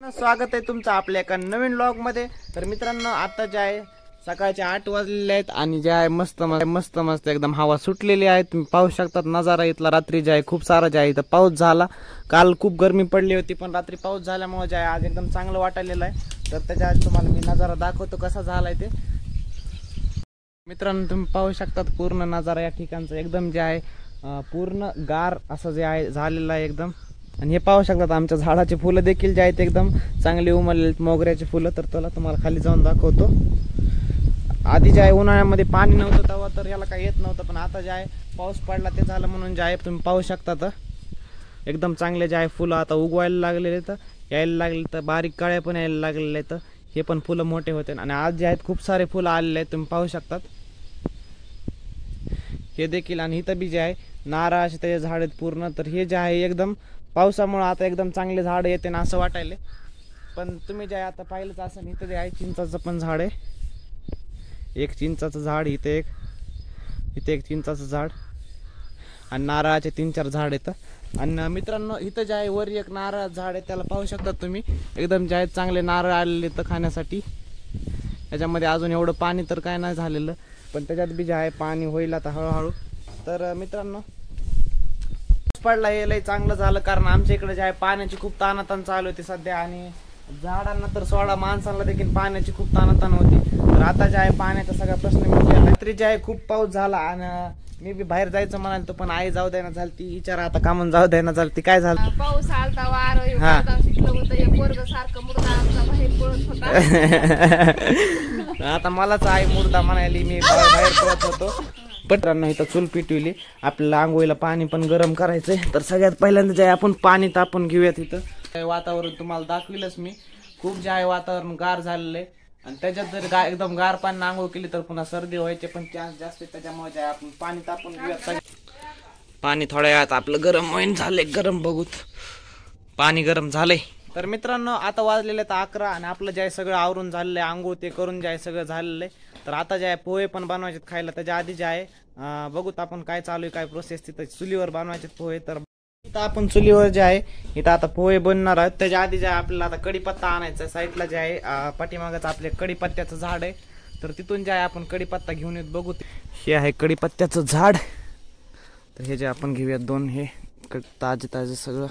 स्वागत आहे तुमचं आपल्या एका नवीन व्लॉग मध्ये। तर मित्रांनो आता जे आहे सकाळचे 8 वाजलेले आहेत आणि जे आहे मस्त मस्त एकदम हवा सुटलेली आहे। तुम्ही पाहू शकतात नजारा इथला। रात्री जे आहे खूप सारा जे आहे इथं पाऊस झाला। काल खूप गरमी पडली होती पण रात्री पाऊस झाल्यामुळे जे आहे आज एकदम चांगलं वाटायलेलं आहे। तर त्याच्या आज तुम्हाला मी नजारा दाखवतो कसा झालाय ते। मित्रांनो तुम्ही पाहू शकतात पूर्ण नजारा या ठिकाणचा एकदम जे आहे पूर्ण गार असं जे आहे झालेलं आहे एकदम। आणि हे पाहू शकतात आमच्या झाडाचे फुलं देखील जे आहेत एकदम चांगले उमलले मोगऱ्याचे फुलं। तर त्याला तुम्हाला खाली जाऊन दाखवतो। आधी जे आहे उन्हाळ्यामध्ये पाणी नव्हतं तेव्हा तर याला काही येत नव्हतं पण आता जे आहे पाऊस पडला ते झालं म्हणून जे आहे तुम्ही पाहू शकता तर एकदम चांगले जे आहे फुलं आता उगवायला लागलेले तर यायला लागले तर बारीक काळ्या पण यायला लागलेले तर हे पण फुलं मोठे होते। आणि आज जे आहेत खूप सारे फुलं आलेले आहेत तुम्ही पाहू शकतात हे देखील। आणि इथं बी जे आहे नारळाचे त्याचे झाड आहेत पूर्ण। तर हे जे आहे एकदम पावसामुळे आता एकदम चांगले झाड येते ना असं वाटायले। पण तुम्ही जे आता पाहिलंच असं इथं जे आहे चिंचाचं पण झाड आहे। एक चिंचाचं झाड इथे एक चिंचाचं झाड आणि नारळाचे 3-4 झाड आहेत। आणि मित्रांनो इथं जे आहे वर एक नारळाचं झाड आहे त्याला पाहू शकता तुम्ही एकदम जे आहे चांगले नारळ आलेले तर खाण्यासाठी। याच्यामध्ये अजून एवढं पाणी तर काय नाही झालेलं पण त्याच्यात बी जे आहे पाणी होईल आता हळूहळू। तर मित्रांनो पडला हे लय चांगलं झालं कारण आमच्या इकडे जे आहे पाण्याची खूप ताणाताण चालू होती सध्या। आणि झाडांना तर सोडा माणसांना देखील पाण्याची खूप ताणाताण होती। तर आता जे आहे पाण्याचा सगळा प्रश्न मिटला। रात्री जे आहे खूप पाऊस झाला आणि मी बी बाहेर जायचं म्हणाल पण आई जाऊ द्याना झाली ती विचारा आता का म्हणून जाऊ द्याना झाली ती काय झालं पाऊस आलता वार सुटलं होतं एक पोरग सारखं मुर्दा आमचा बाहेर पळत होता। आता मलाच आई मुर्दा म्हणाली मी बाहेर पळत होतो। पत्रांना इथं चूल पिटवली आपल्याला आंघोळीला पाणी पण गरम करायचंय। तर सगळ्यात पहिल्यांदा जे आपण पाणी तापून घेऊयात। इथं वातावरण तुम्हाला दाखविलंच मी खूप जे आहे वातावरण गार झालेलं आहे आणि त्याच्यात जर एकदम गार पाणी आंघोळ केली तर पुन्हा सर्दी व्हायचे पण चान्स जास्त आहे। त्याच्यामुळे जे आपण पाणी तापून घेऊयात। पाणी थोड्या वेळात आपलं गरम होईन झालंय गरम बघूत पाणी गरम झालंय। तर मित्रांनो आता वाजलेले तर 11 आणि आपलं जे आहे सगळं आवरून झालेलं आहे आंघोळ ते करून जे आहे सगळं झालेलं आहे। तर आता जे आहे पोहे पण बनवायचे खायला त्याच्या आधी जे आहे बघूत आपण काय चालू आहे काय प्रोसेस तिथं चुलीवर बनवायचे पोहे। तर इथं आपण चुलीवर जे आहे इथं आता पोहे बनणार आहेत त्याच्या आधी जे आहे आपल्याला आता कढीपत्ता आणायचा आहे। साईडला जे आहे पाठीमागच आपले कढीपत्त्याचं झाड आहे तर तिथून जे आहे आपण कढीपत्ता घेऊन येत बघू। हे आहे कढीपत्त्याचं झाड तर हे जे आपण घेऊयात 2 हे ताजे सगळं।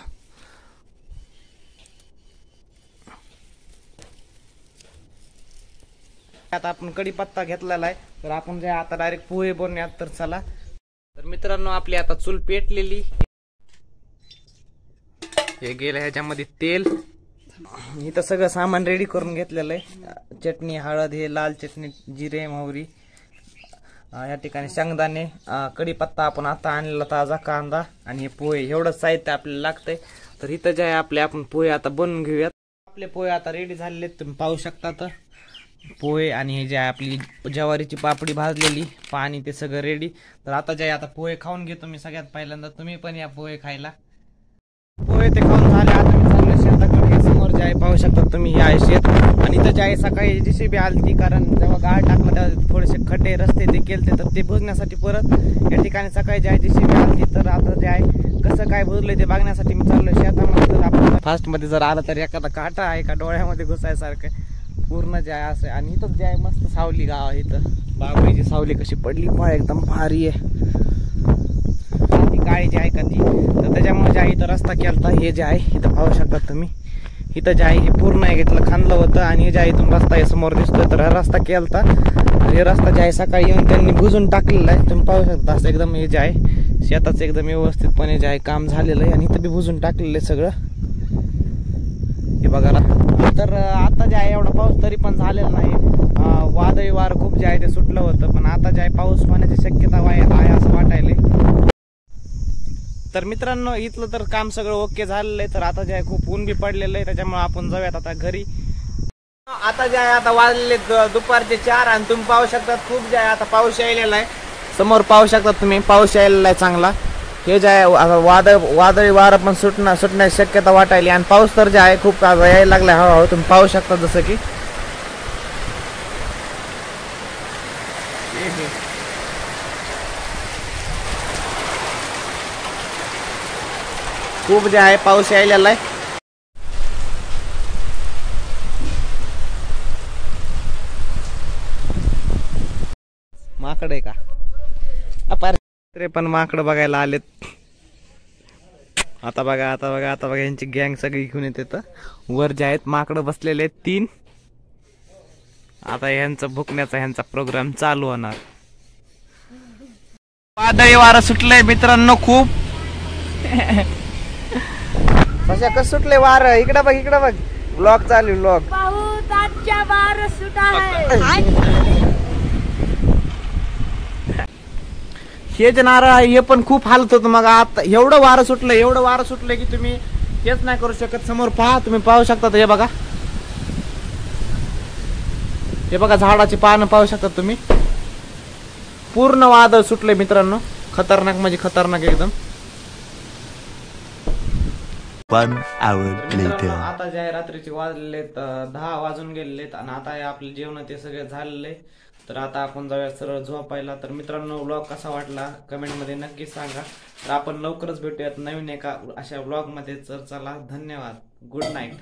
आता आपण कढीपत्ता घेतलेला आहे तर आपण जे आता डायरेक्ट पोहे बनवूयात। तर चला तर मित्रांनो आपली आता चूल पेटलेली हे गेलं ह्याच्यामध्ये तेल इथं सगळं सामान रेडी करून घेतलेलं आहे। चटणी हळद हे लाल चटणी जिरे मोहरी या ठिकाणी शेंगदाणे कढीपत्ता आपण आता आणलेला ताजा कांदा आणि हे पोहे एवढं साहित्य आपल्याला लागतंय। तर इथं जे आहे आपण पोहे आता बनवून घेऊयात। आपले पोहे आता रेडी झालेले तुम्ही पाहू शकता तर पोहे आणि हे जे आहे आपली ज्वारीची पापडी भाजलेली पाणी ते सगळं रेडी। तर आता जे आहे आता पोहे खाऊन घेतो मी सगळ्यात पहिल्यांदा तुम्ही पण या पोहे खायला। पोहे ते खाऊन झाले आता मी चाललो शेताकडे। समोर जे आहे पाहू शकता तुम्ही हे आहे शेत आणि इथं जे आहे सकाळी JCB आलती कारण जेव्हा गाळ टाकला तेव्हा थोडेसे खड्डे रस्ते ते केलते तर ते बुजण्यासाठी परत या ठिकाणी सकाळी जे आहे JCB आलती। तर आता जे आहे कसं काय बुजलंय ते बघण्यासाठी मी चाललो शेतामध्ये। तर आपण फास्ट मध्ये जर आलं तर एखादा काटा आहे का डोळ्यामध्ये घुसायसारखं पूर्ण जे आहे असं। आणि इथं जे आहे मस्त सावली गाव आहे इथं बाबळीची सावली कशी पडली पहा एकदम भारी आहे ती काळी जी आहे का ती। तर त्याच्यामुळे जे आहे इथं रस्ता केलता हे जे आहे इथं पाहू शकता तुम्ही इथं जे आहे हे पूर्ण आहे इथलं खांदलं होतं आणि हे जे आहे इथून रस्ता आहे समोर दिसतोय तर हा रस्ता केलता। हे रस्ता जे आहे सकाळी येऊन त्यांनी बुजून टाकलेला आहे तुम्ही पाहू शकता असं एकदम हे जे आहे शेताचं एकदम व्यवस्थितपणे जे आहे काम झालेलं आहे आणि इथं बी बुजून टाकलेलं आहे सगळं हे बघा। तर आता जे आहे एवढा पाऊस तरी पण झालेला नाही वादळी वार खूप जे आहे ते सुटलं होतं पण आता जे आहे पाऊस होण्याची शक्यता आहे असं वाटायले। तर मित्रांनो इथलं तर काम सगळं ओके झालेलं आहे। तर आता जे आहे खूप ऊन बी पडलेलं आहे त्याच्यामुळे आपण जाऊयात आता घरी। आता जे आहे आता वाजलेले दुपारचे 4 आणि तुम्ही पाहू शकता खूप जे आहे आता पाऊस यायलेला आहे समोर पाहू शकता तुम्ही पाऊस यायलेला आहे चांगला। हे जे आहे वादळी वारं पण सुटण्याची शक्यता वाटायली आणि पाऊस तर जे आहे खूप यायला लागलाय हळूहळू तुम्ही पाहू शकता जसं की खूप जे आहे पाऊस यायलेला आहे। माकड आहे का पण माकड बघायला आलेत. आता बघा यांची गँग सगळी घेऊन येते. वर जे आहेत माकडं बसलेले आहेत 3. आता ह्यांचा भुकण्याचा ह्यांचा प्रोग्राम चालू होणार. वादळी वारं सुटलंय मित्रांनो खूप. कसं सुटले वारं. इकडं बघ ब्लॉग चालू ब्लॉग. हे जे नारळ आहे हे पण खूप हालत होतं. मग आता एवढं वारं सुटलंय की तुम्ही हेच नाही करू शकत. समोर पहा, तुम्ही पाहू शकता. हे बघा झाडाची पानं पाहू शकता तुम्ही. पूर्ण वादळ सुटले मित्रांनो. खतरनाक म्हणजे खतरनाक एकदम. 1 hour later. आता जे आहे रात्रीचे वाजलेत 10 वाजून गेलेत आणि आता आपले जेवण ते सगळे झालेले. तर आता आपण जाऊया सरळ झोपायला. तर मित्रांनो व्लॉग कसा वाटला कमेंट मध्ये नक्की सांगा. तर आपण लवकरच भेटूयात नवीन एका अशा व्लॉग मध्ये. तर चला धन्यवाद. Good night.